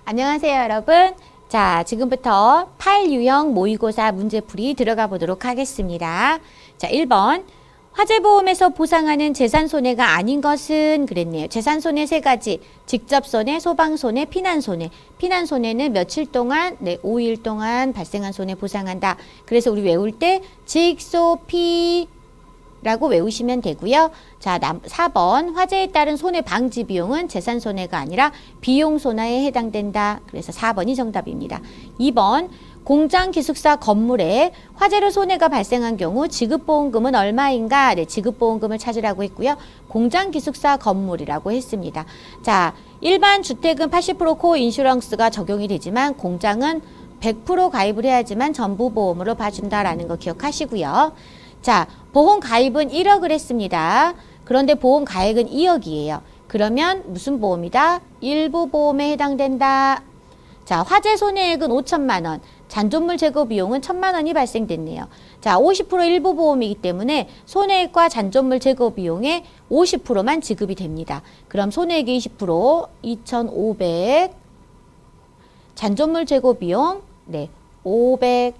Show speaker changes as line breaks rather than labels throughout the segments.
안녕하세요, 여러분. 자, 지금부터 8유형 모의고사 문제풀이 들어가 보도록 하겠습니다. 자, 1번. 화재보험에서 보상하는 재산손해가 아닌 것은 그랬네요. 재산손해 세 가지. 직접손해, 소방손해, 피난손해. 피난손해는 며칠 동안, 5일 동안 발생한 손해 보상한다. 그래서 우리 외울 때 직소피 라고 외우시면 되고요. 자, 4번 화재에 따른 손해 방지 비용은 재산 손해가 아니라 비용 손해에 해당된다. 그래서 4번이 정답입니다. 2번 공장 기숙사 건물에 화재로 손해가 발생한 경우 지급보험금은 얼마인가? 네, 지급보험금을 찾으라고 했고요. 공장 기숙사 건물이라고 했습니다. 자, 일반 주택은 80% 코어 인슈런스가 적용이 되지만 공장은 100% 가입을 해야지만 전부 보험으로 봐준다라는 거 기억하시고요. 자, 보험 가입은 1억을 했습니다. 그런데 보험 가액은 2억이에요. 그러면 무슨 보험이다? 일부 보험에 해당된다. 자, 화재 손해액은 5천만 원, 잔존물 제거 비용은 1천만 원이 발생됐네요. 자, 50% 일부 보험이기 때문에 손해액과 잔존물 제거 비용의 50%만 지급이 됩니다. 그럼 손해액이 20%, 2,500, 잔존물 제거 비용, 500.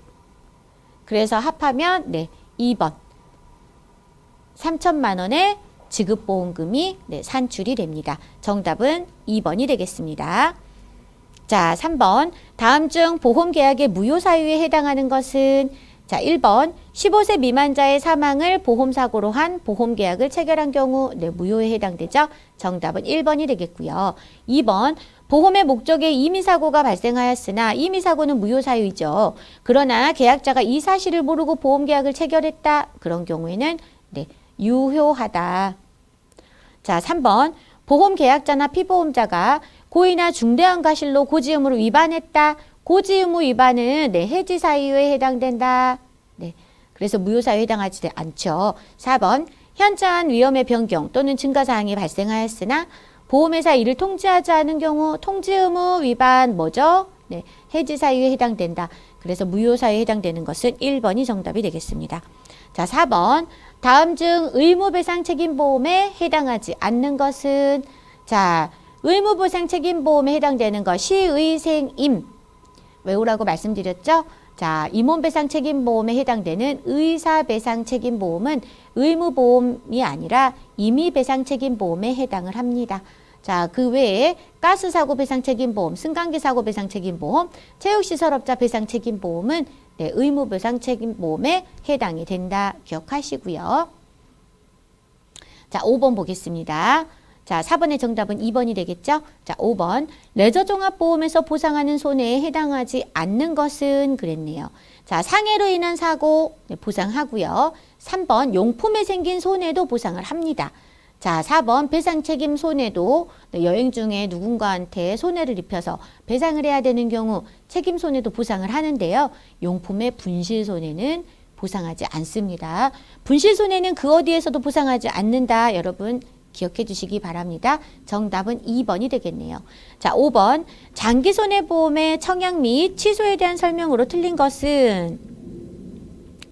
그래서 합하면, 2번. 3천만 원의 지급보험금이 산출이 됩니다. 정답은 2번이 되겠습니다. 자, 3번. 다음 중 보험계약의 무효사유에 해당하는 것은 자, 1번 15세 미만자의 사망을 보험사고로 한 보험계약을 체결한 경우 무효에 해당되죠. 정답은 1번이 되겠고요. 2번 보험의 목적에 임의사고가 발생하였으나 임의사고는 무효사유이죠. 그러나 계약자가 이 사실을 모르고 보험계약을 체결했다. 그런 경우에는 유효하다. 자, 3번 보험계약자나 피보험자가 고의나 중대한 과실로 고지의무를 위반했다. 고지의무 위반은 해지 사유에 해당된다. 그래서 무효사유에 해당하지 않죠. 4번 현저한 위험의 변경 또는 증가사항이 발생하였으나 보험회사 이를 통지하지 않은 경우 통지의무 위반 뭐죠? 해지 사유에 해당된다. 그래서 무효사유에 해당되는 것은 1번이 정답이 되겠습니다. 자, 4번 다음 중 의무배상책임보험에 해당하지 않는 것은 자, 의무보상책임보험에 해당되는 것 시의생임 외우라고 말씀드렸죠? 자, 임원배상책임보험에 해당되는 의사배상책임보험은 의무보험이 아니라 임의배상책임보험에 해당을 합니다. 자, 그 외에 가스사고 배상책임보험, 승강기 사고 배상책임보험, 체육시설업자 배상책임보험은 의무배상책임보험에 해당이 된다. 기억하시고요. 자, 5번 보겠습니다. 자, 4번의 정답은 2번이 되겠죠? 자, 5번. 레저종합보험에서 보상하는 손해에 해당하지 않는 것은 그랬네요. 자, 상해로 인한 사고 보상하고요. 3번. 용품에 생긴 손해도 보상을 합니다. 자, 4번. 배상책임 손해도 여행 중에 누군가한테 손해를 입혀서 배상을 해야 되는 경우 책임 손해도 보상을 하는데요. 용품의 분실 손해는 보상하지 않습니다. 분실 손해는 그 어디에서도 보상하지 않는다. 여러분 기억해 주시기 바랍니다. 정답은 2번이 되겠네요. 자, 5번. 장기손해보험의 청약 및 취소에 대한 설명으로 틀린 것은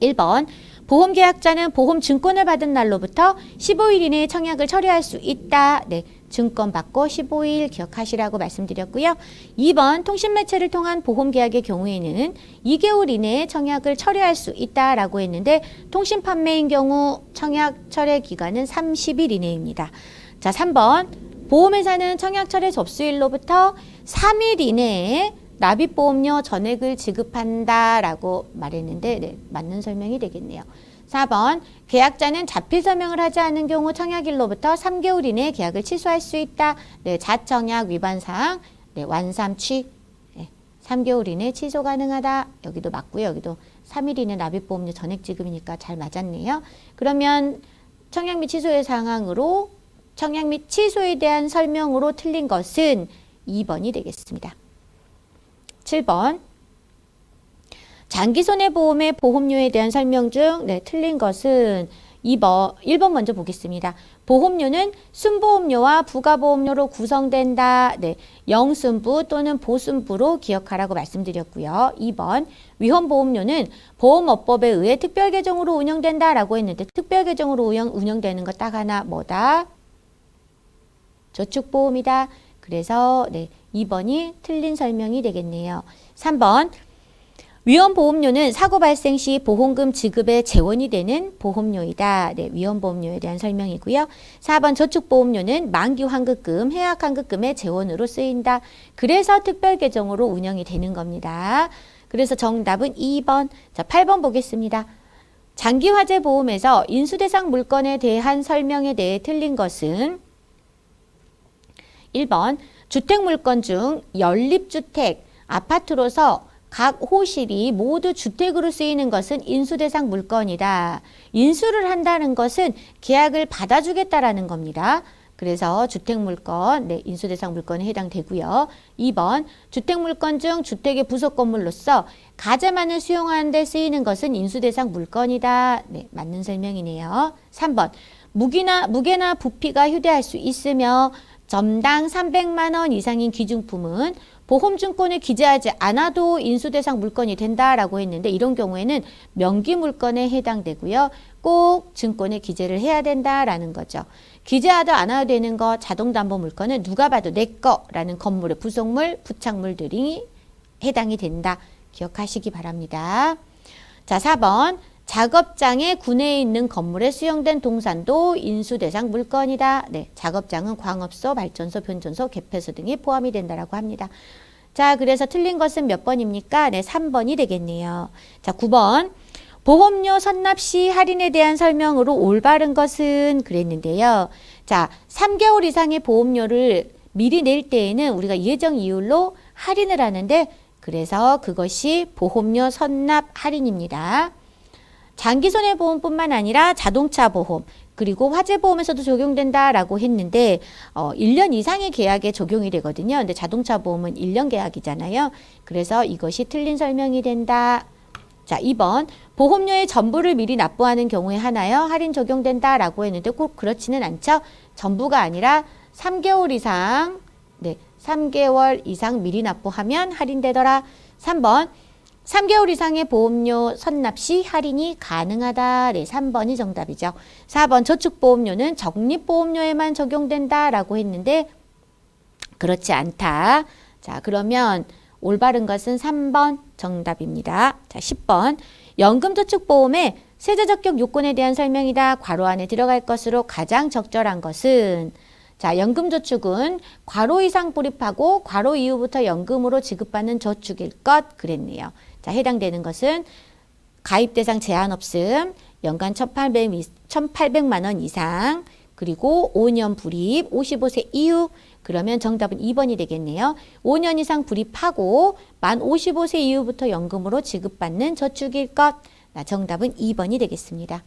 1번. 보험계약자는 보험증권을 받은 날로부터 15일 이내에 청약을 처리할 수 있다. 증권 받고 15일 기억하시라고 말씀드렸고요. 2번. 통신매체를 통한 보험계약의 경우에는 2개월 이내에 청약을 처리할 수 있다라고 했는데 통신판매인 경우 청약 철회 기간은 30일 이내입니다. 자, 3번. 보험회사는 청약 철회 접수일로부터 3일 이내에 납입보험료 전액을 지급한다라고 말했는데 맞는 설명이 되겠네요. 4번. 계약자는 자필 서명을 하지 않은 경우 청약일로부터 3개월 이내에 계약을 취소할 수 있다. 자청약 위반사항 완삼취 3개월 이내에 취소 가능하다. 여기도 맞고요. 여기도 3일 이내 납입보험료 전액 지급이니까 잘 맞았네요. 그러면 청약 및 취소의 상황으로 청약 및 취소에 대한 설명으로 틀린 것은 2번이 되겠습니다. 7번. 장기손해보험의 보험료에 대한 설명 중 틀린 것은 1번 먼저 보겠습니다. 보험료는 순보험료와 부가보험료로 구성된다. 영순부 또는 보순부로 기억하라고 말씀드렸고요. 2번. 위험보험료는 보험업법에 의해 특별계정으로 운영된다라고 했는데 특별계정으로 운영되는 것 딱 하나 뭐다? 저축보험이다. 그래서 2번이 틀린 설명이 되겠네요. 3번 위험보험료는 사고 발생 시 보험금 지급의 재원이 되는 보험료이다. 네, 위험보험료에 대한 설명이고요. 4번 저축보험료는 만기 환급금, 해약 환급금의 재원으로 쓰인다. 그래서 특별계정으로 운영이 되는 겁니다. 그래서 정답은 2번. 자, 8번 보겠습니다. 장기화재보험에서 인수대상 물건에 대한 설명에 대해 틀린 것은 1번 주택물건 중 연립주택, 아파트로서 각 호실이 모두 주택으로 쓰이는 것은 인수대상 물건이다. 인수를 한다는 것은 계약을 받아주겠다라는 겁니다. 그래서 주택물건, 네, 인수대상 물건에 해당되고요. 2번, 주택물건 중 주택의 부속 건물로서 가재만을 수용하는 데 쓰이는 것은 인수대상 물건이다. 네, 맞는 설명이네요. 3번, 무게나 부피가 휴대할 수 있으며 점당 300만 원 이상인 기증품은 보험증권에 기재하지 않아도 인수대상 물건이 된다라고 했는데 이런 경우에는 명기물건에 해당되고요. 꼭 증권에 기재를 해야 된다라는 거죠. 기재하도 않아도 되는 거 자동담보물건은 누가 봐도 내 거라는 건물의 부속물, 부착물들이 해당이 된다. 기억하시기 바랍니다. 자, 4번. 작업장에 구내에 있는 건물에 수용된 동산도 인수대상 물건이다. 네, 작업장은 광업소, 발전소, 변전소, 개폐소 등이 포함이 된다라고 합니다. 자, 그래서 틀린 것은 몇 번입니까? 네, 3번이 되겠네요. 자, 9번. 보험료 선납 시 할인에 대한 설명으로 올바른 것은 그랬는데요. 자, 3개월 이상의 보험료를 미리 낼 때에는 우리가 예정 이율로 할인을 하는데 그래서 그것이 보험료 선납 할인입니다. 장기손해보험뿐만 아니라 자동차 보험 그리고 화재보험에서도 적용된다라고 했는데 1년 이상의 계약에 적용이 되거든요. 근데 자동차 보험은 1년 계약이잖아요. 그래서 이것이 틀린 설명이 된다. 자, 2번 보험료의 전부를 미리 납부하는 경우에 하나요? 할인 적용된다라고 했는데 꼭 그렇지는 않죠. 전부가 아니라 3개월 이상 3개월 이상 미리 납부하면 할인되더라. 3번 3개월 이상의 보험료 선납 시 할인이 가능하다. 네, 3번이 정답이죠. 4번 저축보험료는 적립보험료에만 적용된다라고 했는데 그렇지 않다. 자, 그러면 올바른 것은 3번 정답입니다. 자, 10번 연금저축보험의 세제적격 요건에 대한 설명이다. 괄호 안에 들어갈 것으로 가장 적절한 것은 자, 연금저축은 괄호 이상 불입하고 괄호 이후부터 연금으로 지급받는 저축일 것 그랬네요. 자, 해당되는 것은 가입 대상 제한 없음, 연간 1,800만 원 이상, 그리고 5년 불입, 55세 이후, 그러면 정답은 2번이 되겠네요. 5년 이상 불입하고 만 55세 이후부터 연금으로 지급받는 저축일 것. 정답은 2번이 되겠습니다.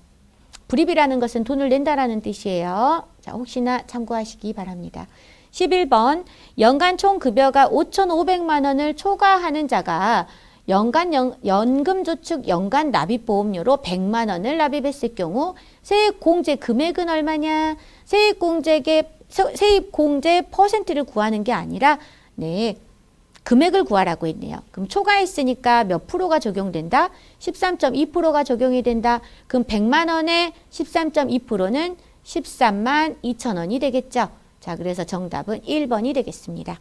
불입이라는 것은 돈을 낸다라는 뜻이에요. 자, 혹시나 참고하시기 바랍니다. 11번 연간 총 급여가 5,500만 원을 초과하는 자가 연간 연금저축 연간 납입보험료로 100만 원을 납입했을 경우 세입공제 금액은 얼마냐? 세입공제 퍼센트를 구하는 게 아니라 네, 금액을 구하라고 했네요. 그럼 초과했으니까 몇 프로가 적용된다? 13.2%가 적용이 된다. 그럼 100만 원에 13.2%는 13만 2천 원이 되겠죠. 자, 그래서 정답은 1번이 되겠습니다.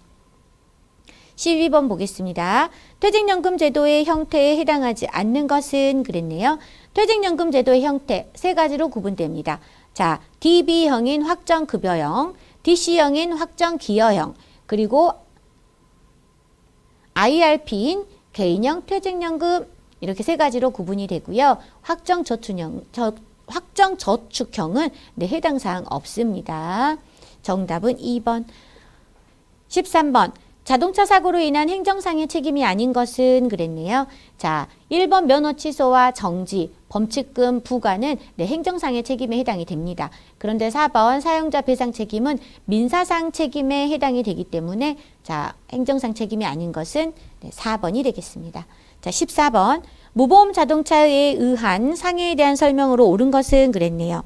12번 보겠습니다. 퇴직연금 제도의 형태에 해당하지 않는 것은 그랬네요. 퇴직연금 제도의 형태 세 가지로 구분됩니다. 자, DB형인 확정급여형, DC형인 확정기여형, 그리고 IRP인 개인형 퇴직연금 이렇게 세 가지로 구분이 되고요. 확정저축형은 네, 해당 사항 없습니다. 정답은 2번. 13번. 자동차 사고로 인한 행정상의 책임이 아닌 것은 그랬네요. 자, 1번 면허 취소와 정지, 범칙금 부과는 네, 행정상의 책임에 해당이 됩니다. 그런데 4번 사용자 배상 책임은 민사상 책임에 해당이 되기 때문에 자, 행정상 책임이 아닌 것은 네, 4번이 되겠습니다. 자, 14번 무보험 자동차에 의한 상해에 대한 설명으로 옳은 것은 그랬네요.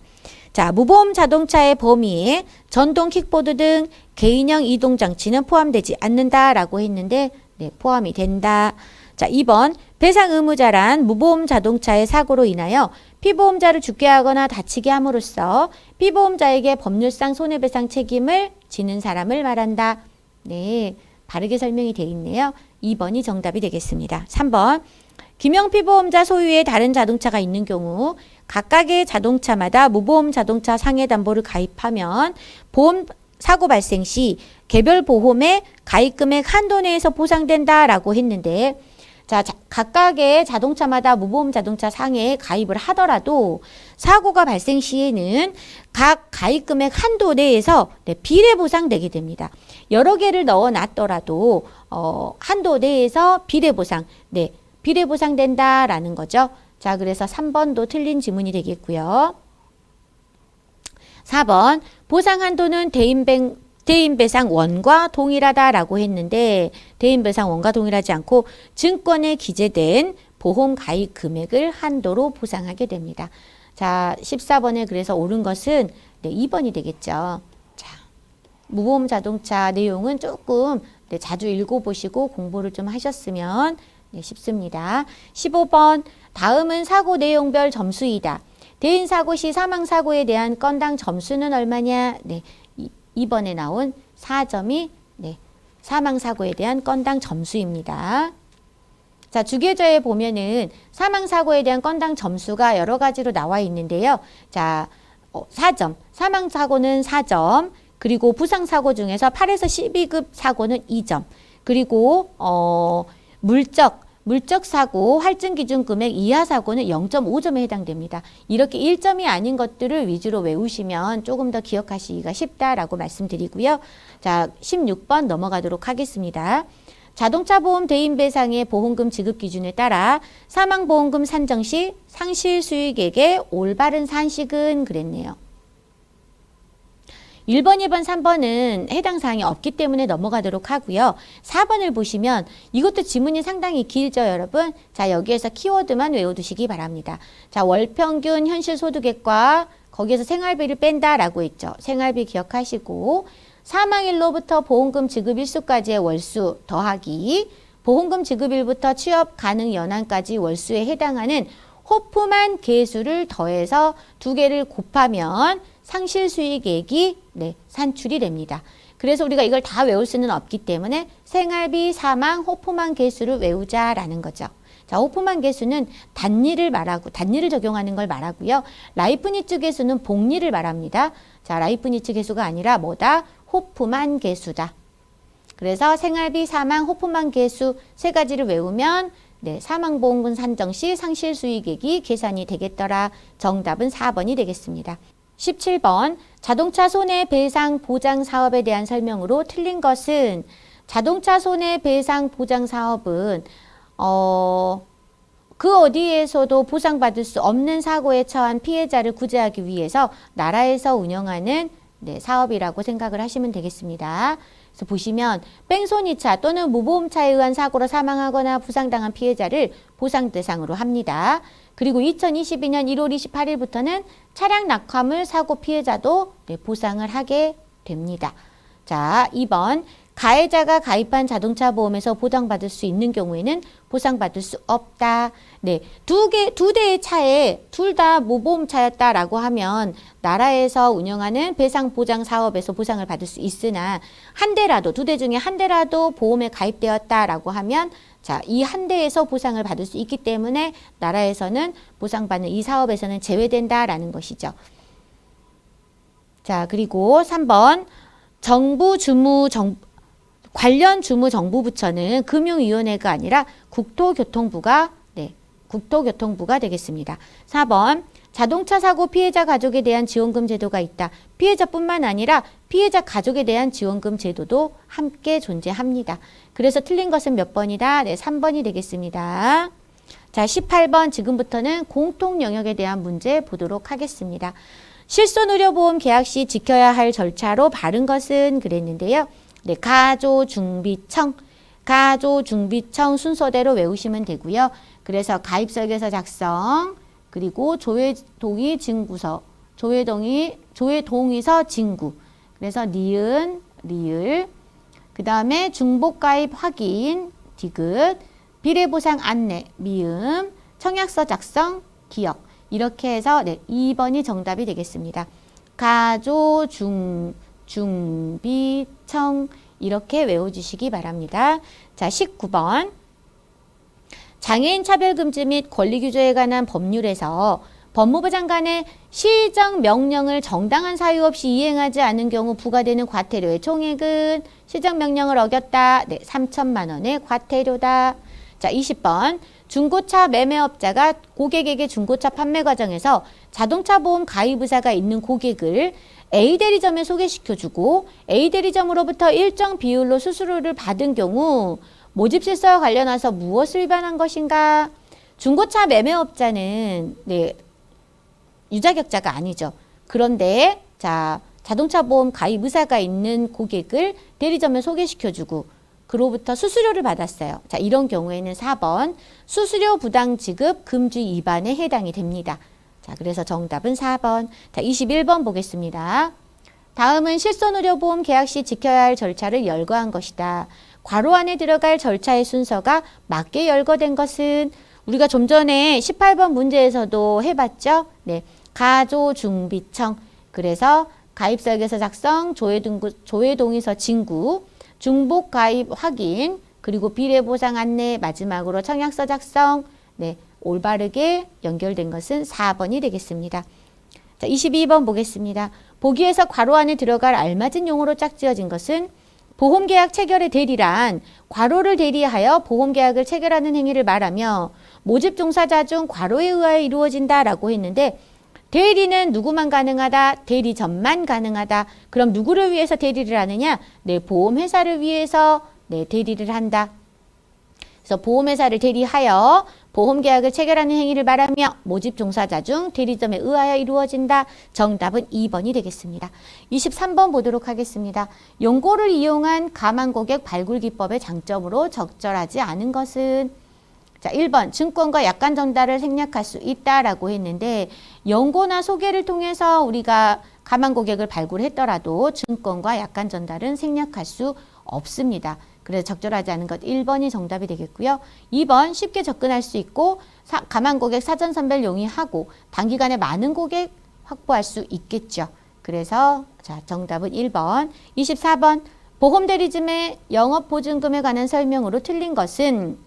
자, 무보험 자동차의 범위에 전동 킥보드 등 개인형 이동장치는 포함되지 않는다라고 했는데 네, 포함이 된다. 자, 2번 배상 의무자란 무보험 자동차의 사고로 인하여 피보험자를 죽게 하거나 다치게 함으로써 피보험자에게 법률상 손해배상 책임을 지는 사람을 말한다. 네, 바르게 설명이 되어 있네요. 2번이 정답이 되겠습니다. 3번. 김영피 보험자 소유의 다른 자동차가 있는 경우 각각의 자동차마다 무보험 자동차 상해담보를 가입하면 보험 사고 발생 시 개별 보험의 가입금액 한도 내에서 보상된다라고 했는데, 자, 각각의 자동차마다 무보험 자동차 상해에 가입을 하더라도 사고가 발생 시에는 각 가입금액 한도 내에서 비례 보상되게 됩니다. 여러 개를 넣어 놨더라도 한도 내에서 비례 보상, 비례 보상된다라는 거죠. 자, 그래서 3번도 틀린 지문이 되겠고요. 4번, 보상 한도는 대인배상 원과 동일하다라고 했는데, 대인배상 원과 동일하지 않고 증권에 기재된 보험 가입 금액을 한도로 보상하게 됩니다. 자, 14번에 그래서 옳은 것은 2번이 되겠죠. 자, 무보험 자동차 내용은 조금 자주 읽어보시고 공부를 좀 하셨으면 쉽습니다. 15번, 다음은 사고 내용별 점수이다. 대인사고 시 사망사고에 대한 건당 점수는 얼마냐? 2번에 나온 4점이 사망사고에 대한 건당 점수입니다. 자, 주계좌에 보면은 사망사고에 대한 건당 점수가 여러 가지로 나와 있는데요. 자, 4점, 사망사고는 4점, 그리고 부상사고 중에서 8에서 12급 사고는 2점, 그리고 물적 사고 할증 기준 금액 이하 사고는 0.5점에 해당됩니다. 이렇게 1점이 아닌 것들을 위주로 외우시면 조금 더 기억하시기가 쉽다라고 말씀드리고요. 자, 16번 넘어가도록 하겠습니다. 자동차 보험 대인배상의 보험금 지급 기준에 따라 사망보험금 산정 시 상실 수익액의 올바른 산식은 그랬네요. 1번, 2번, 3번은 해당 사항이 없기 때문에 넘어가도록 하고요. 4번을 보시면 이것도 지문이 상당히 길죠, 여러분. 자, 여기에서 키워드만 외워두시기 바랍니다. 자, 월평균 현실 소득액과 거기에서 생활비를 뺀다라고 했죠. 생활비 기억하시고 사망일로부터 보험금 지급 일수까지의 월수 더하기 보험금 지급일부터 취업 가능 연한까지 월수에 해당하는 호프만 개수를 더해서 두 개를 곱하면 상실 수익액이 산출이 됩니다. 그래서 우리가 이걸 다 외울 수는 없기 때문에 생활비, 사망, 호프만 개수를 외우자라는 거죠. 자, 호프만 개수는 단리를 말하고 단리를 적용하는 걸 말하고요. 라이프니츠 개수는 복리를 말합니다. 자, 라이프니츠 개수가 아니라 뭐다? 호프만 개수다. 그래서 생활비, 사망, 호프만 개수 세 가지를 외우면 사망보험금 산정 시 상실 수익액이 계산이 되겠더라. 정답은 4번이 되겠습니다. 17번, 자동차 손해배상 보장 사업에 대한 설명으로 틀린 것은 자동차 손해배상 보장 사업은 그 어디에서도 보상받을 수 없는 사고에 처한 피해자를 구제하기 위해서 나라에서 운영하는 사업이라고 생각을 하시면 되겠습니다. 그래서 보시면 뺑소니차 또는 무보험차에 의한 사고로 사망하거나 부상당한 피해자를 보상 대상으로 합니다. 그리고 2022년 1월 28일부터는 차량 낙하물 사고 피해자도 보상을 하게 됩니다. 자, 2번. 가해자가 가입한 자동차 보험에서 보상받을 수 있는 경우에는 보상받을 수 없다. 두 대의 차에 둘 다 무보험차였다라고 하면 나라에서 운영하는 배상 보장 사업에서 보상을 받을 수 있으나 한 대라도, 두 대 중에 한 대라도 보험에 가입되었다라고 하면 자, 이 한 대에서 보상을 받을 수 있기 때문에 나라에서는 보상받는 이 사업에서는 제외된다라는 것이죠. 자, 그리고 3번. 관련 주무정부부처는 금융위원회가 아니라 국토교통부가 되겠습니다. 4번. 자동차 사고 피해자 가족에 대한 지원금 제도가 있다. 피해자뿐만 아니라 피해자 가족에 대한 지원금 제도도 함께 존재합니다. 그래서 틀린 것은 몇 번이다? 3번이 되겠습니다. 자, 18번 지금부터는 공통 영역에 대한 문제 보도록 하겠습니다. 실손의료보험 계약 시 지켜야 할 절차로 바른 것은 그랬는데요. 가조중비청 순서대로 외우시면 되고요. 그래서 가입설계서 작성, 그리고 조회동의서 징구, 그래서 니은, 리을, 그 다음에 중복가입 확인, 디귿, 비례보상 안내, 미음, 청약서 작성, 기억. 이렇게 해서 2번이 정답이 되겠습니다. 가조중비청 이렇게 외워주시기 바랍니다. 자, 19번. 장애인 차별금지 및 권리규조에 관한 법률에서 법무부 장관의 시정 명령을 정당한 사유 없이 이행하지 않은 경우 부과되는 과태료의 총액은 시정 명령을 어겼다. 네, 3천만 원의 과태료다. 자, 20번. 중고차 매매업자가 고객에게 중고차 판매 과정에서 자동차 보험 가입 의사가 있는 고객을 A 대리점에 소개시켜주고 A 대리점으로부터 일정 비율로 수수료를 받은 경우 모집 실서와 관련해서 무엇을 위반한 것인가? 중고차 매매업자는 유자격자가 아니죠. 그런데 자동차 보험 가입 의사가 있는 고객을 대리점에 소개시켜주고 그로부터 수수료를 받았어요. 자, 이런 경우에는 4번 수수료 부당 지급 금지 위반에 해당이 됩니다. 자, 그래서 정답은 4번. 자, 21번 보겠습니다. 다음은 실손의료보험 계약 시 지켜야 할 절차를 열거한 것이다. 괄호 안에 들어갈 절차의 순서가 맞게 열거된 것은 우리가 좀 전에 18번 문제에서도 해봤죠. 네, 가조중비청. 그래서 가입설계서 작성, 조회동의서 진구, 중복 가입 확인, 그리고 비례보상 안내, 마지막으로 청약서 작성. 네, 올바르게 연결된 것은 4번이 되겠습니다. 자, 22번 보겠습니다. 보기에서 괄호 안에 들어갈 알맞은 용어로 짝지어진 것은 보험계약 체결의 대리란 괄호를 대리하여 보험계약을 체결하는 행위를 말하며 모집 종사자 중 괄호에 의하여 이루어진다라고 했는데 대리는 누구만 가능하다? 대리점만 가능하다. 그럼 누구를 위해서 대리를 하느냐? 네, 보험회사를 위해서 대리를 한다. 그래서 보험회사를 대리하여 보험계약을 체결하는 행위를 말하며 모집 종사자 중 대리점에 의하여 이루어진다. 정답은 2번이 되겠습니다. 23번 보도록 하겠습니다. 연고를 이용한 가망고객 발굴기법의 장점으로 적절하지 않은 것은? 자, 1번 증권과 약관 전달을 생략할 수 있다라고 했는데 연고나 소개를 통해서 우리가 가망고객을 발굴했더라도 증권과 약관 전달은 생략할 수 없습니다. 그래서 적절하지 않은 것 1번이 정답이 되겠고요. 2번 쉽게 접근할 수 있고 가망고객 사전 선별 용이하고 단기간에 많은 고객 확보할 수 있겠죠. 그래서 자, 정답은 1번. 24번 보험대리점의 영업보증금에 관한 설명으로 틀린 것은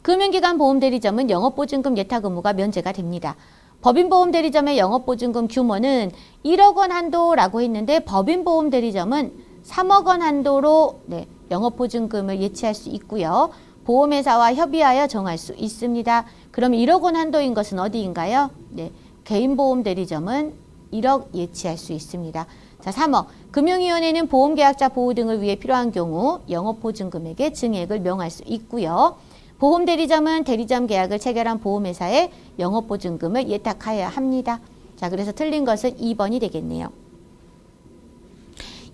금융기관 보험대리점은 영업보증금 예탁 의무가 면제가 됩니다. 법인보험대리점의 영업보증금 규모는 1억 원 한도라고 했는데 법인보험대리점은 3억 원 한도로 영업보증금을 예치할 수 있고요. 보험회사와 협의하여 정할 수 있습니다. 그럼 1억 원 한도인 것은 어디인가요? 네, 개인보험대리점은 1억 예치할 수 있습니다. 자, 3억. 금융위원회는 보험계약자 보호 등을 위해 필요한 경우 영업보증금액의 증액을 명할 수 있고요. 보험대리점은 대리점 계약을 체결한 보험회사에 영업보증금을 예탁하여야 합니다. 자, 그래서 틀린 것은 2번이 되겠네요.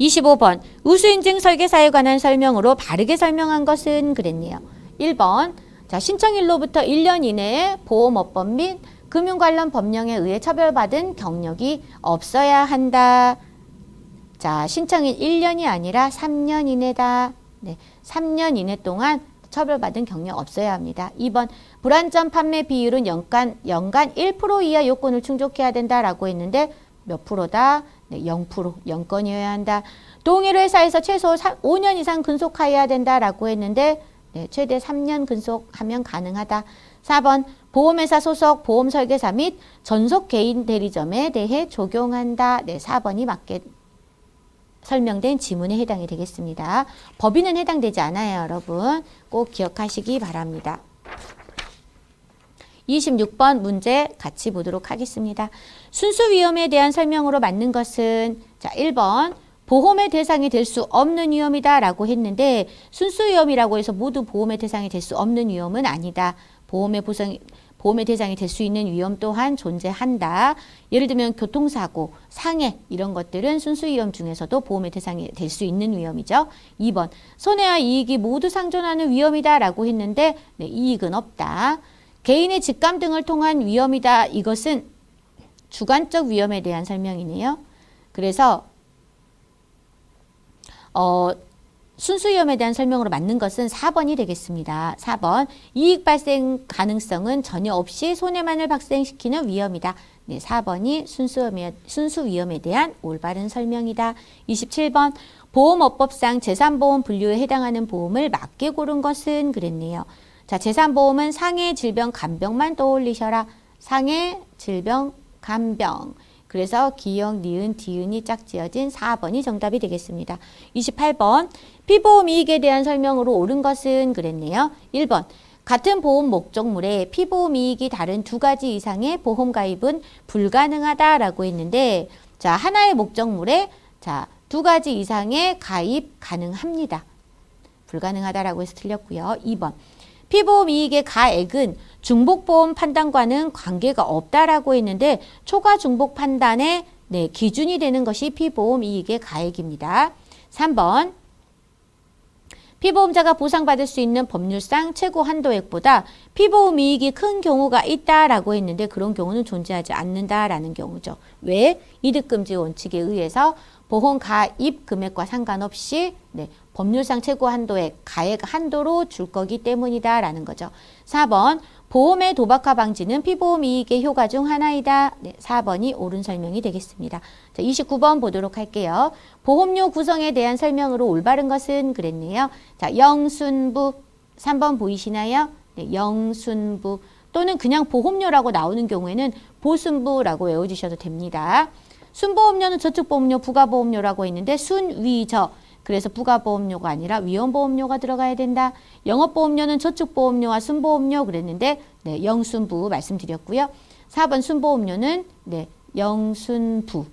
25번 우수인증 설계사에 관한 설명으로 바르게 설명한 것은 그랬네요. 1번 자, 신청일로부터 1년 이내에 보험업법 및 금융 관련 법령에 의해 처벌받은 경력이 없어야 한다. 자, 신청일 1년이 아니라 3년 이내다. 네, 3년 이내 동안 처벌받은 경력 없어야 합니다. 2번 불안전 판매 비율은 연간 1% 이하 요건을 충족해야 된다라고 했는데 몇 프로다? 네, 0%, 0건이어야 한다. 동일 회사에서 최소 5년 이상 근속하여야 된다라고 했는데 최대 3년 근속하면 가능하다. 4번 보험회사 소속 보험설계사 및 전속 개인 대리점에 대해 적용한다. 4번이 맞게 설명된 지문에 해당이 되겠습니다. 법인은 해당되지 않아요, 여러분. 꼭 기억하시기 바랍니다. 26번 문제 같이 보도록 하겠습니다. 순수 위험에 대한 설명으로 맞는 것은 자, 1번 보험의 대상이 될 수 없는 위험이다 라고 했는데 순수 위험이라고 해서 모두 보험의 대상이 될 수 없는 위험은 아니다. 보험의 대상이 될 수 있는 위험 또한 존재한다. 예를 들면 교통사고, 상해 이런 것들은 순수 위험 중에서도 보험의 대상이 될 수 있는 위험이죠. 2번 손해와 이익이 모두 상존하는 위험이다 라고 했는데 이익은 없다. 개인의 직감 등을 통한 위험이다. 이것은 주관적 위험에 대한 설명이네요. 그래서 순수 위험에 대한 설명으로 맞는 것은 4번이 되겠습니다. 4번 이익 발생 가능성은 전혀 없이 손해만을 발생시키는 위험이다. 4번이 순수 위험에 대한 올바른 설명이다. 27번 보험업법상 재산보험 분류에 해당하는 보험을 맞게 고른 것은 그랬네요. 자, 재산보험은 상해, 질병, 간병만 떠올리셔라. 상해, 질병, 간병. 그래서 기역, 니은, 디은이 짝지어진 4번이 정답이 되겠습니다. 28번 피보험 이익에 대한 설명으로 옳은 것은 그랬네요. 1번 같은 보험 목적물에 피보험 이익이 다른 두 가지 이상의 보험 가입은 불가능하다라고 했는데 자, 하나의 목적물에 자, 두 가지 이상의 가입 가능합니다. 불가능하다라고 해서 틀렸고요. 2번 피보험 이익의 가액은 중복보험 판단과는 관계가 없다라고 했는데 초과 중복 판단의 기준이 되는 것이 피보험 이익의 가액입니다. 3번 피보험자가 보상받을 수 있는 법률상 최고 한도액보다 피보험 이익이 큰 경우가 있다라고 했는데 그런 경우는 존재하지 않는다라는 경우죠. 왜? 이득금지 원칙에 의해서 보험 가입 금액과 상관없이 법률상 최고 한도액, 가액 한도로 줄 거기 때문이다라는 거죠. 4번 보험의 도박화 방지는 피보험 이익의 효과 중 하나이다. 4번이 옳은 설명이 되겠습니다. 자, 29번 보도록 할게요. 보험료 구성에 대한 설명으로 올바른 것은 그랬네요. 자, 영순부 3번 보이시나요? 영순부 또는 그냥 보험료라고 나오는 경우에는 보순부라고 외워주셔도 됩니다. 순보험료는 저축보험료, 부가보험료라고 했는데 순위저 그래서 부가보험료가 아니라 위험보험료가 들어가야 된다. 영업보험료는 저축보험료와 순보험료 그랬는데 영순부 말씀드렸고요. 4번 순보험료는 영순부.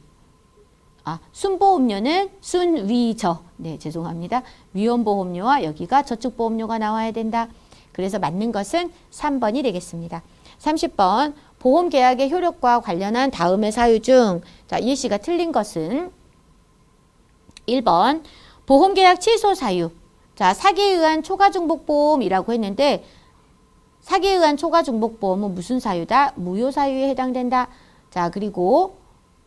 순보험료는 순위저. 죄송합니다. 위험보험료와 여기가 저축보험료가 나와야 된다. 그래서 맞는 것은 3번이 되겠습니다. 30번 보험계약의 효력과 관련한 다음의 사유 중 예시가 틀린 것은 1번 보험계약 취소 사유. 자, 사기에 의한 초과중복보험이라고 했는데 사기에 의한 초과중복보험은 무슨 사유다? 무효사유에 해당된다. 자, 그리고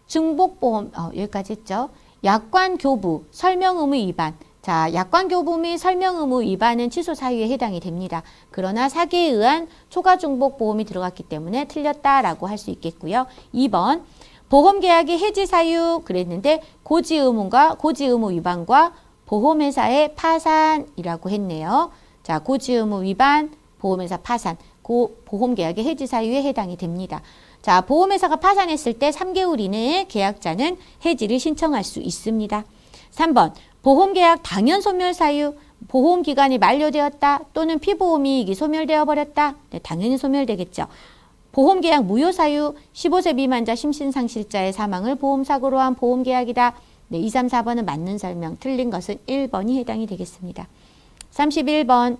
중복보험 여기까지 했죠. 약관교부, 설명의무 위반. 자, 약관교부 및 설명의무 위반은 취소 사유에 해당이 됩니다. 그러나 사기에 의한 초과중복보험이 들어갔기 때문에 틀렸다라고 할 수 있겠고요. 2번 보험계약의 해지 사유 그랬는데 고지의무과 고지의무 위반과 보험회사의 파산이라고 했네요. 자, 고지의무 위반, 보험회사 파산, 보험계약의 해지 사유에 해당이 됩니다. 자, 보험회사가 파산했을 때 3개월 이내에 계약자는 해지를 신청할 수 있습니다. 3번 보험계약 당연 소멸 사유, 보험기간이 만료되었다 또는 피보험이익이 소멸되어 버렸다. 당연히 소멸되겠죠. 보험계약 무효 사유, 15세 미만자 심신상실자의 사망을 보험사고로 한 보험계약이다. 2, 3, 4번은 맞는 설명, 틀린 것은 1번이 해당이 되겠습니다. 31번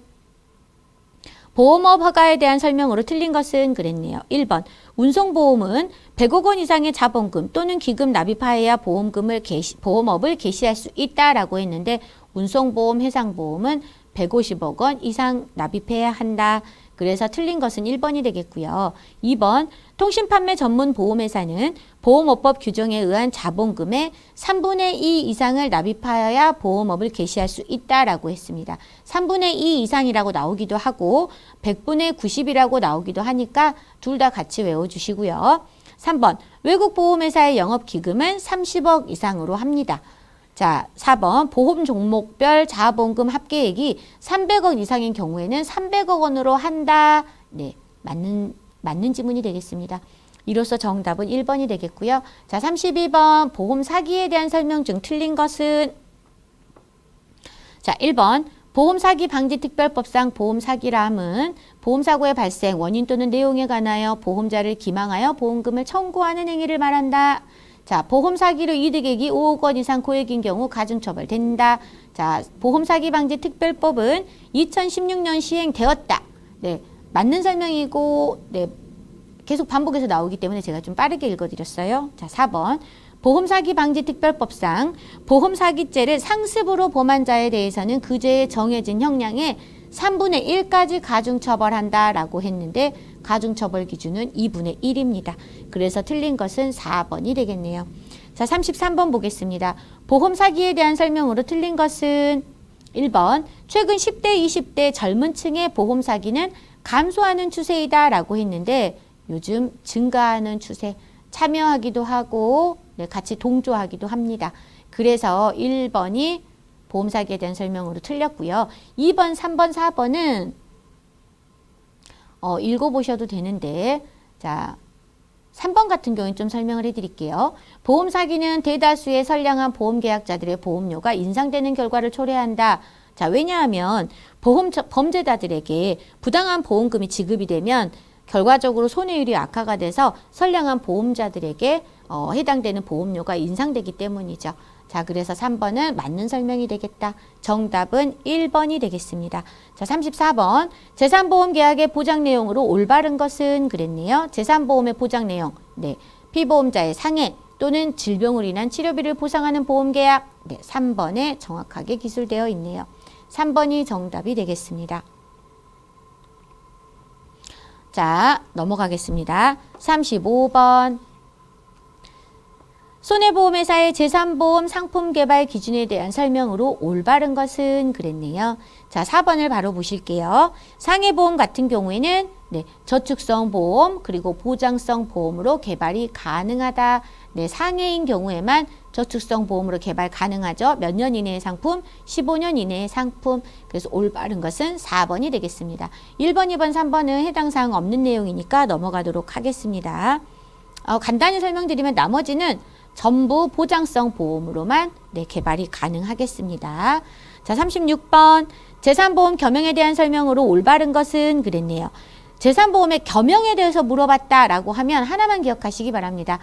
보험업 허가에 대한 설명으로 틀린 것은 그랬네요. 1번 운송보험은 100억 원 이상의 자본금 또는 기금 납입하여야 보험업을 개시할 수 있다라고 했는데 운송보험, 해상보험은 150억 원 이상 납입해야 한다. 그래서 틀린 것은 1번이 되겠고요. 2번 통신판매 전문 보험회사는 보험업법 규정에 의한 자본금의 3분의 2 이상을 납입하여야 보험업을 개시할 수 있다라고 했습니다. 3분의 2 이상이라고 나오기도 하고 100분의 90이라고 나오기도 하니까 둘 다 같이 외워주시고요. 3번 외국 보험회사의 영업기금은 30억 이상으로 합니다. 자, 4번 보험 종목별 자본금 합계액이 300억 이상인 경우에는 300억 원으로 한다. 맞는 지문이 되겠습니다. 이로써 정답은 1번이 되겠고요. 자, 32번 보험 사기에 대한 설명 중 틀린 것은 자, 1번 보험 사기 방지 특별법상 보험 사기람은 보험사고의 발생, 원인 또는 내용에 관하여 보험자를 기망하여 보험금을 청구하는 행위를 말한다. 자, 보험 사기로 이득액이 5억 원 이상 고액인 경우 가중처벌된다. 자, 보험 사기 방지 특별법은 2016년 시행되었다. 맞는 설명이고 계속 반복해서 나오기 때문에 제가 좀 빠르게 읽어드렸어요. 자, 4번 보험사기 방지 특별법상 보험사기죄를 상습으로 범한 자에 대해서는 그 죄에 정해진 형량의 3분의 1까지 가중처벌한다라고 했는데 가중처벌 기준은 2분의 1입니다. 그래서 틀린 것은 4번이 되겠네요. 자, 33번 보겠습니다. 보험 사기에 대한 설명으로 틀린 것은 1번 최근 10대, 20대 젊은 층의 보험 사기는 감소하는 추세이다 라고 했는데 요즘 증가하는 추세, 참여하기도 하고 같이 동조하기도 합니다. 그래서 1번이 보험 사기에 대한 설명으로 틀렸고요. 2번, 3번, 4번은 읽어보셔도 되는데 자 3번 같은 경우는 좀 설명을 해드릴게요. 보험 사기는 대다수의 선량한 보험 계약자들의 보험료가 인상되는 결과를 초래한다. 자, 왜냐하면 범죄자들에게 부당한 보험금이 지급이 되면 결과적으로 손해율이 악화가 돼서 선량한 보험자들에게 해당되는 보험료가 인상되기 때문이죠. 자, 그래서 3번은 맞는 설명이 되겠다. 정답은 1번이 되겠습니다. 자, 34번. 재산보험 계약의 보장 내용으로 올바른 것은 그랬네요. 재산보험의 보장 내용. 네. 피보험자의 상해 또는 질병으로 인한 치료비를 보상하는 보험계약. 네. 3번에 정확하게 기술되어 있네요. 3번이 정답이 되겠습니다. 자, 넘어가겠습니다. 35번. 손해보험회사의 재산보험 상품 개발 기준에 대한 설명으로 올바른 것은 그랬네요. 자, 4번을 바로 보실게요. 상해보험 같은 경우에는 네, 저축성 보험 그리고 보장성 보험으로 개발이 가능하다. 네, 상해인 경우에만 저축성 보험으로 개발 가능하죠. 몇 년 이내의 상품? 15년 이내의 상품. 그래서 올바른 것은 4번이 되겠습니다. 1번, 2번, 3번은 해당 사항 없는 내용이니까 넘어가도록 하겠습니다. 간단히 설명드리면 나머지는 전부 보장성 보험으로만 네, 개발이 가능하겠습니다. 자, 36번. 재산보험 겸용에 대한 설명으로 올바른 것은 그랬네요. 재산보험의 겸용에 대해서 물어봤다라고 하면 하나만 기억하시기 바랍니다.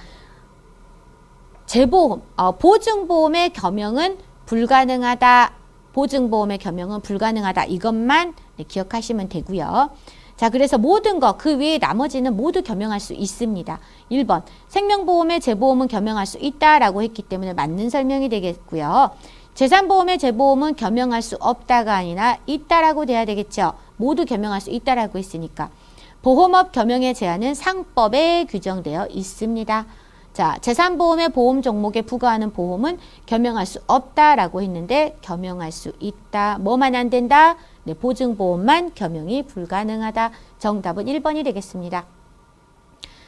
재보험, 보증보험의 겸용은 불가능하다. 보증보험의 겸용은 불가능하다. 이것만 네, 기억하시면 되고요. 자, 그래서 모든 것, 그 외에 나머지는 모두 겸용할 수 있습니다. 1번, 생명보험의 재보험은 겸용할 수 있다라고 했기 때문에 맞는 설명이 되겠고요. 재산보험의 재보험은 겸용할 수 없다가 아니라 있다라고 돼야 되겠죠. 모두 겸용할 수 있다라고 했으니까. 보험업 겸용의 제한은 상법에 규정되어 있습니다. 자, 재산보험의 보험 종목에 부과하는 보험은 겸용할 수 없다라고 했는데 겸용할 수 있다. 뭐만 안 된다? 네, 보증보험만 겸용이 불가능하다. 정답은 1번이 되겠습니다.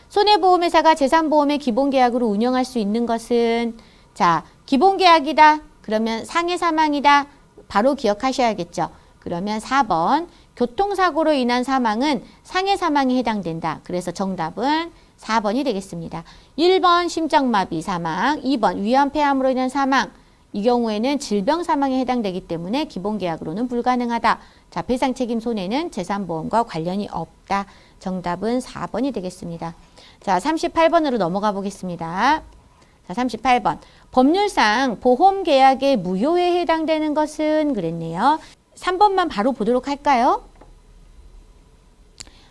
손해보험회사가 재산보험의 기본계약으로 운영할 수 있는 것은 자, 기본계약이다. 그러면 상해사망이다. 바로 기억하셔야겠죠. 그러면 4번 교통사고로 인한 사망은 상해사망에 해당된다. 그래서 정답은 4번이 되겠습니다. 1번 심장마비 사망, 2번 위암폐암으로 인한 사망. 이 경우에는 질병 사망에 해당되기 때문에 기본계약으로는 불가능하다. 자, 배상책임 손해는 재산보험과 관련이 없다. 정답은 4번이 되겠습니다. 자, 38번으로 넘어가 보겠습니다. 자, 38번. 법률상 보험계약의 무효에 해당되는 것은 그랬네요. 3번만 바로 보도록 할까요?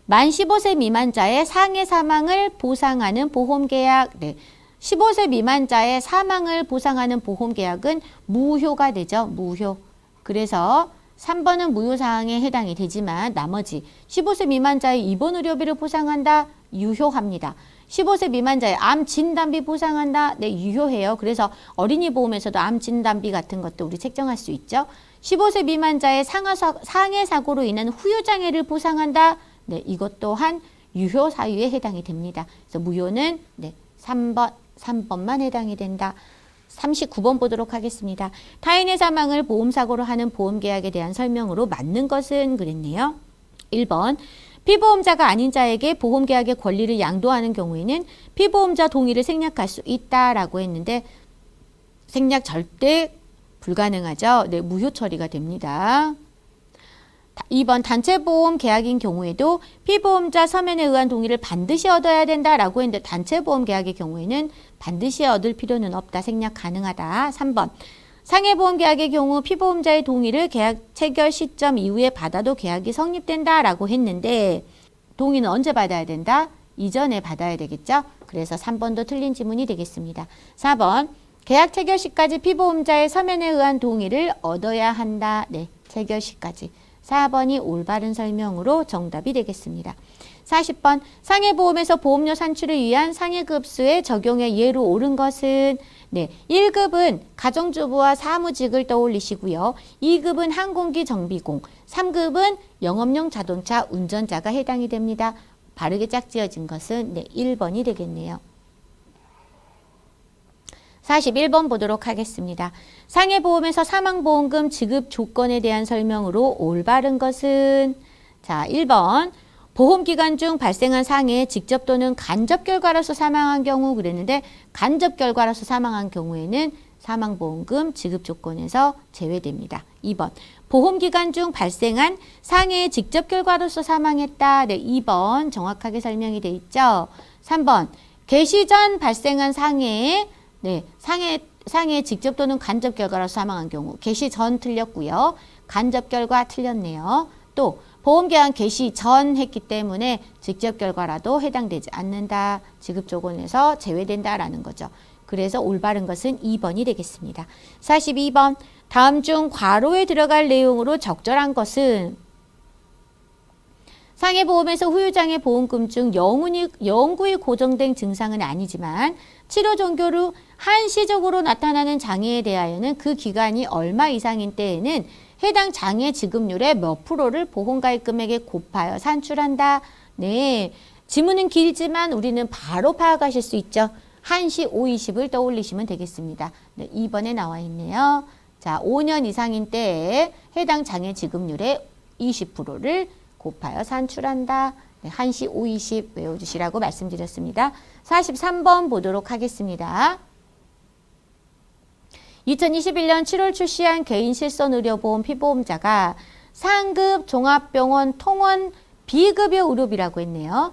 만 15세 미만자의 상해 사망을 보상하는 보험계약. 네. 15세 미만자의 사망을 보상하는 보험계약은 무효가 되죠. 무효. 그래서 3번은 무효사항에 해당이 되지만 나머지 15세 미만자의 입원 의료비를 보상한다. 유효합니다. 15세 미만자의 암 진단비 보상한다. 네, 유효해요. 그래서 어린이 보험에서도 암 진단비 같은 것도 우리 책정할 수 있죠. 15세 미만자의 상해 사고로 인한 후유장애를 보상한다. 네, 이것 또한 유효 사유에 해당이 됩니다. 그래서 무효는 네, 3번만 해당이 된다. 39번 보도록 하겠습니다. 타인의 사망을 보험사고로 하는 보험계약에 대한 설명으로 맞는 것은 그랬네요. 1번 피보험자가 아닌 자에게 보험계약의 권리를 양도하는 경우에는 피보험자 동의를 생략할 수 있다라고 했는데 생략 절대 불가능하죠. 네, 무효 처리가 됩니다. 2번 단체보험 계약인 경우에도 피보험자 서면에 의한 동의를 반드시 얻어야 된다라고 했는데 단체보험 계약의 경우에는 반드시 얻을 필요는 없다. 생략 가능하다. 3번 상해보험 계약의 경우 피보험자의 동의를 계약 체결 시점 이후에 받아도 계약이 성립된다라고 했는데 동의는 언제 받아야 된다? 이전에 받아야 되겠죠? 그래서 3번도 틀린 지문이 되겠습니다. 4번 계약 체결 시까지 피보험자의 서면에 의한 동의를 얻어야 한다. 네, 체결 시까지. 4번이 올바른 설명으로 정답이 되겠습니다. 40번 상해보험에서 보험료 산출을 위한 상해급수의 적용의 예로 옳은 것은 네, 1급은 가정주부와 사무직을 떠올리시고요. 2급은 항공기 정비공, 3급은 영업용 자동차 운전자가 해당이 됩니다. 바르게 짝지어진 것은 네, 1번이 되겠네요. 41번 보도록 하겠습니다. 상해보험에서 사망보험금 지급 조건에 대한 설명으로 올바른 것은 자, 1번 보험기간 중 발생한 상해 직접 또는 간접 결과로서 사망한 경우 그랬는데 간접 결과로서 사망한 경우에는 사망보험금 지급 조건에서 제외됩니다. 2번 보험기간 중 발생한 상해의 직접 결과로서 사망했다. 네, 2번 정확하게 설명이 돼 있죠. 3번 개시 전 발생한 상해에 네, 상해 직접 또는 간접 결과로서 사망한 경우 개시 전 틀렸고요. 간접 결과 틀렸네요. 또 보험계약 개시 전 했기 때문에 직접 결과라도 해당되지 않는다. 지급 조건에서 제외된다라는 거죠. 그래서 올바른 것은 2번이 되겠습니다. 42번 다음 중 괄호에 들어갈 내용으로 적절한 것은 상해보험에서 후유장애 보험금 중 영구히 고정된 증상은 아니지만 치료 종교로 한시적으로 나타나는 장애에 대하여는 그 기간이 얼마 이상인 때에는 해당 장애 지급률의 몇 프로를 보험가입 금액에 곱하여 산출한다. 네, 지문은 길지만 우리는 바로 파악하실 수 있죠. 한시 520을 떠올리시면 되겠습니다. 네, 2번에 나와 있네요. 자, 5년 이상인 때에 해당 장애 지급률의 20%를 곱하여 산출한다. 네, 한시 520 외워주시라고 말씀드렸습니다. 43번 보도록 하겠습니다. 2021년 7월 출시한 개인실손의료보험 피보험자가 상급 종합병원 통원 비급여 의료비라고 했네요.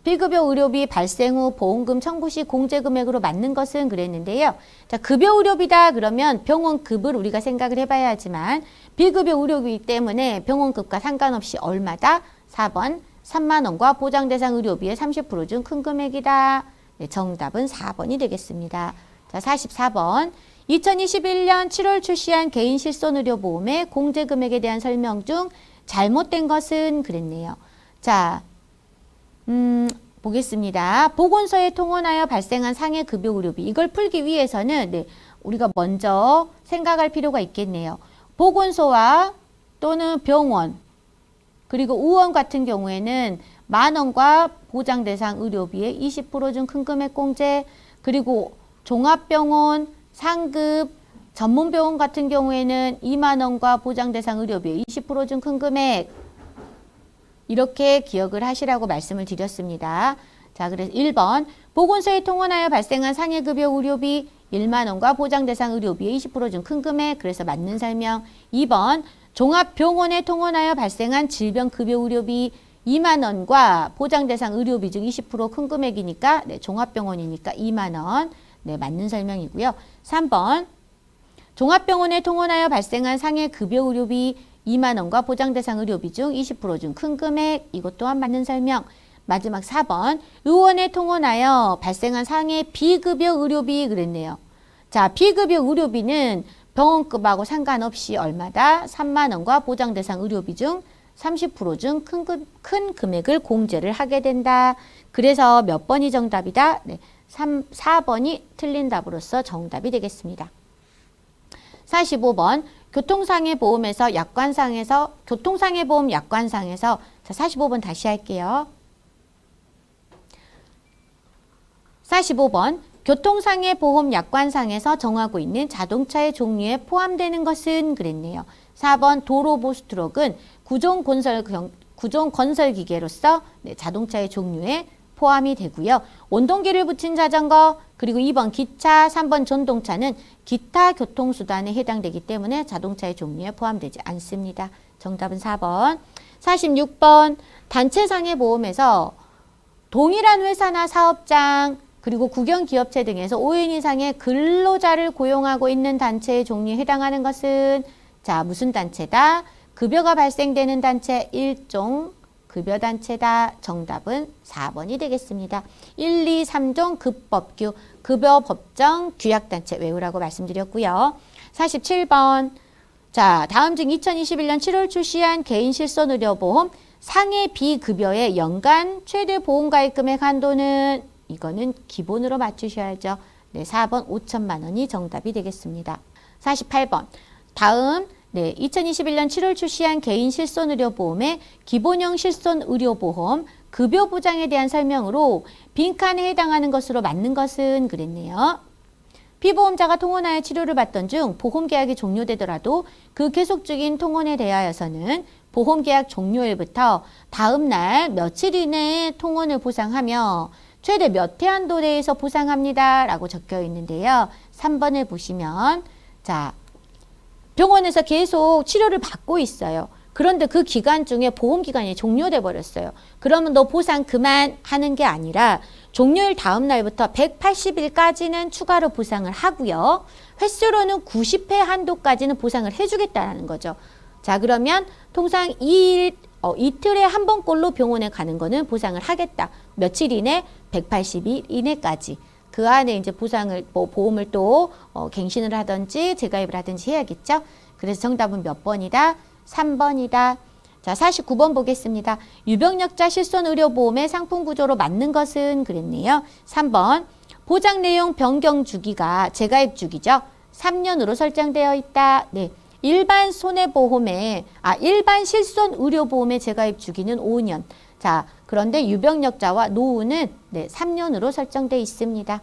비급여 의료비 발생 후 보험금 청구 시 공제금액으로 맞는 것은 그랬는데요. 자, 급여 의료비다 그러면 병원급을 우리가 생각을 해봐야 하지만 비급여 의료비 때문에 병원급과 상관없이 얼마다? 4번 3만 원과 보장대상 의료비의 30% 중 큰 금액이다. 네, 정답은 4번이 되겠습니다. 자, 44번 2021년 7월 출시한 개인실손의료보험의 공제금액에 대한 설명 중 잘못된 것은 그랬네요. 자, 보겠습니다. 보건소에 통원하여 발생한 상해급여 의료비 이걸 풀기 위해서는 네, 우리가 먼저 생각할 필요가 있겠네요. 보건소와 또는 병원 그리고 의원 같은 경우에는 만원과 보장대상 의료비의 20% 중 큰 금액 공제 그리고 종합병원 상급 전문병원 같은 경우에는 2만 원과 보장대상 의료비의 20% 중 큰 금액 이렇게 기억을 하시라고 말씀을 드렸습니다. 자, 그래서 1번 보건소에 통원하여 발생한 상해급여 의료비 1만 원과 보장대상 의료비의 20% 중 큰 금액 그래서 맞는 설명. 2번 종합병원에 통원하여 발생한 질병급여 의료비 2만 원과 보장대상 의료비 중 20% 큰 금액이니까 네, 종합병원이니까 2만 원. 네, 맞는 설명이고요. 3번 종합병원에 통원하여 발생한 상해급여 의료비 2만 원과 보장대상 의료비 중 20% 중 큰 금액 이것 또한 맞는 설명. 마지막 4번 의원에 통원하여 발생한 상해 비급여 의료비 그랬네요. 자, 비급여 의료비는 병원급하고 상관없이 얼마다? 3만 원과 보장대상 의료비 중 30% 중 큰 금액을 공제를 하게 된다. 그래서 몇 번이 정답이다? 네, 4번이 틀린 답으로서 정답이 되겠습니다. 45번 교통상해보험에서 약관상에서 교통상해보험 약관상에서 자, 45번 다시 할게요. 45번 교통상해보험 약관상에서 정하고 있는 자동차의 종류에 포함되는 것은 그랬네요. 4번 도로보스트럭은 구종건설기계로서 네, 자동차의 종류에 포함이 되고요. 온동기를 붙인 자전거 그리고 2번 기차, 3번 전동차는 기타 교통수단에 해당되기 때문에 자동차의 종류에 포함되지 않습니다. 정답은 4번. 46번 단체상해보험에서 동일한 회사나 사업장 그리고 국영기업체 등에서 5인 이상의 근로자를 고용하고 있는 단체의 종류에 해당하는 것은 자 무슨 단체다? 급여가 발생되는 단체 일종 급여단체다. 정답은 4번이 되겠습니다. 1, 2, 3종 급법규, 급여법정, 규약단체 외우라고 말씀드렸고요. 47번 자 다음 중 2021년 7월 출시한 개인실손의료보험 상해 비급여의 연간 최대 보험가입금액 한도는 이거는 기본으로 맞추셔야죠. 네, 4번 5천만 원이 정답이 되겠습니다. 48번 다음 네, 2021년 7월 출시한 개인실손의료보험의 기본형 실손의료보험 급여보장에 대한 설명으로 빈칸에 해당하는 것으로 맞는 것은 그랬네요. 피보험자가 통원하여 치료를 받던 중 보험계약이 종료되더라도 그 계속 중인 통원에 대하여서는 보험계약 종료일부터 다음 날 며칠 이내에 통원을 보상하며 최대 몇 회 한도 내에서 보상합니다. 라고 적혀 있는데요. 3번을 보시면 자, 병원에서 계속 치료를 받고 있어요. 그런데 그 기간 중에 보험기간이 종료돼 버렸어요. 그러면 너 보상 그만하는 게 아니라 종료일 다음 날부터 180일까지는 추가로 보상을 하고요. 횟수로는 90회 한도까지는 보상을 해주겠다는 거죠. 자, 그러면 통상 이틀에 한 번꼴로 병원에 가는 거는 보상을 하겠다. 며칠 이내? 180일 이내까지. 그 안에 이제 보상을, 보험을 또 갱신을 하든지 재가입을 하든지 해야겠죠. 그래서 정답은 몇 번이다? 3번이다. 자, 49번 보겠습니다. 유병력자 실손의료보험의 상품 구조로 맞는 것은 그랬네요. 3번. 보장 내용 변경 주기가 재가입 주기죠. 3년으로 설정되어 있다. 네. 일반 손해보험의 일반 실손의료보험의 재가입 주기는 5년. 자, 그런데 유병력자와 노후는 3년으로 설정되어 있습니다.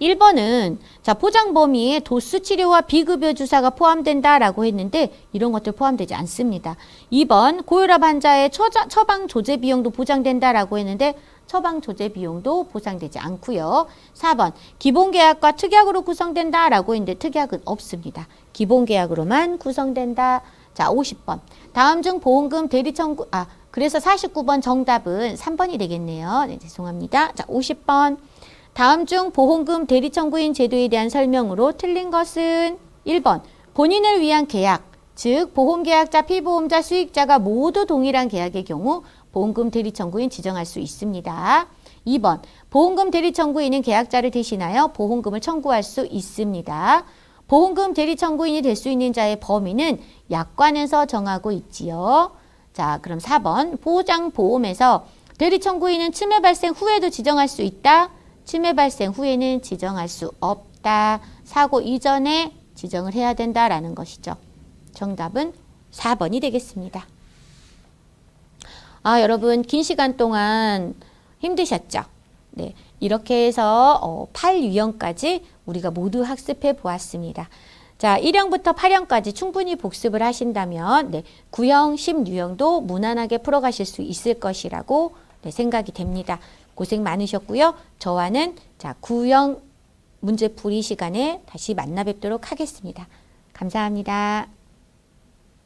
1번은 자, 보장 범위에 도수 치료와 비급여 주사가 포함된다라고 했는데 이런 것들 포함되지 않습니다. 2번 고혈압 환자의 처방 조제 비용도 보장된다라고 했는데 처방 조제 비용도 보상되지 않고요. 4번 기본계약과 특약으로 구성된다라고 했는데 특약은 없습니다. 기본계약으로만 구성된다. 자, 50번 다음 중 보험금 대리 청구 그래서 49번 정답은 3번이 되겠네요. 네, 죄송합니다. 자, 50번 다음 중 보험금 대리 청구인 제도에 대한 설명으로 틀린 것은 1번 본인을 위한 계약, 즉 보험계약자, 피보험자, 수익자가 모두 동일한 계약의 경우 보험금 대리 청구인 지정할 수 있습니다. 2번 보험금 대리 청구인은 계약자를 대신하여 보험금을 청구할 수 있습니다. 보험금 대리 청구인이 될 수 있는 자의 범위는 약관에서 정하고 있지요. 자, 그럼 4번 보장보험에서 대리 청구인은 치매 발생 후에도 지정할 수 있다. 치매 발생 후에는 지정할 수 없다. 사고 이전에 지정을 해야 된다라는 것이죠. 정답은 4번이 되겠습니다. 여러분 긴 시간 동안 힘드셨죠? 네, 이렇게 해서 8유형까지 우리가 모두 학습해 보았습니다. 자, 1형부터 8형까지 충분히 복습을 하신다면 9형, 10유형도 무난하게 풀어가실 수 있을 것이라고 생각이 됩니다. 고생 많으셨고요. 저와는 자, 9형 문제풀이 시간에 다시 만나 뵙도록 하겠습니다. 감사합니다.